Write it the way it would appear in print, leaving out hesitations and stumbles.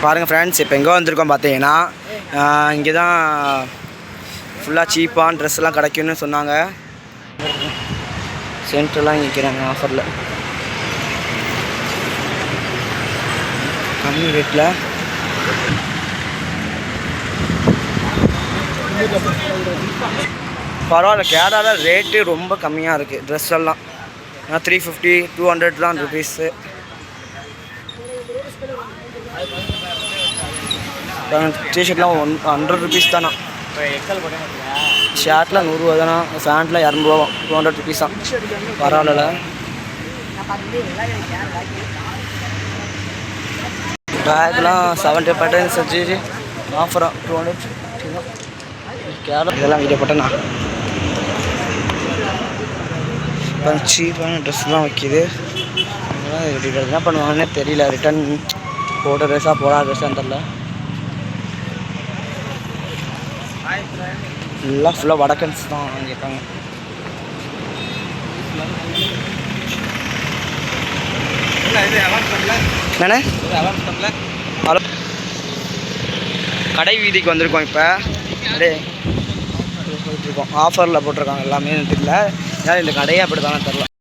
பாருங்கள் ஃப்ரெண்ட்ஸ், இப்போ எங்கே வந்திருக்கோம் பார்த்தீங்கன்னா, இங்கே தான் ஃபுல்லாக சீப்பான ட்ரெஸ்லாம் கிடைக்கும்னு சொன்னாங்க. சென்டர்லாம் விற்கிறாங்க ஆஃபரில், கம்மி ரேட்டில். பரவாயில்ல, கேரளாவில் ரேட்டு ரொம்ப கம்மியாக இருக்குது. ட்ரெஸ் எல்லாம் 350 200 தான் ருபீஸு. டிஷர்ட்லாம் 100 ருபீஸ் தானா. ஷர்ட்டில் 100 ரூபா தானா, ஃபேண்ட்டில் 200 ரூபா, 200 ருபீஸ் தான். பரவாயில்ல. பேக்லாம் 70% வச்சு ஆஃபராக 200 தான். கேரளா இதெல்லாம் வீடியோ போட்டேண்ணா. இப்போ சீப்பான ட்ரெஸ்லாம் வைக்கிது. என்ன பண்ணுவாங்கன்னே தெரியல. ரிட்டன் போட்ட ட்ரெஸ்ஸாக போடாத ட்ரெஸ்ஸான்னு தெரில. ஃபுல்லாக வடக்கன்ஸ் தான் வாங்கியிருக்காங்க. என்னண்ணே கடை வீதிக்கு வந்திருக்கோம். இப்போ அப்படியே போயிட்டுருக்கோம். ஆஃபரில் போட்டிருக்காங்க எல்லாமே தெரியல. ஏன்னா இந்த கடையே அப்படி தானே தெரில.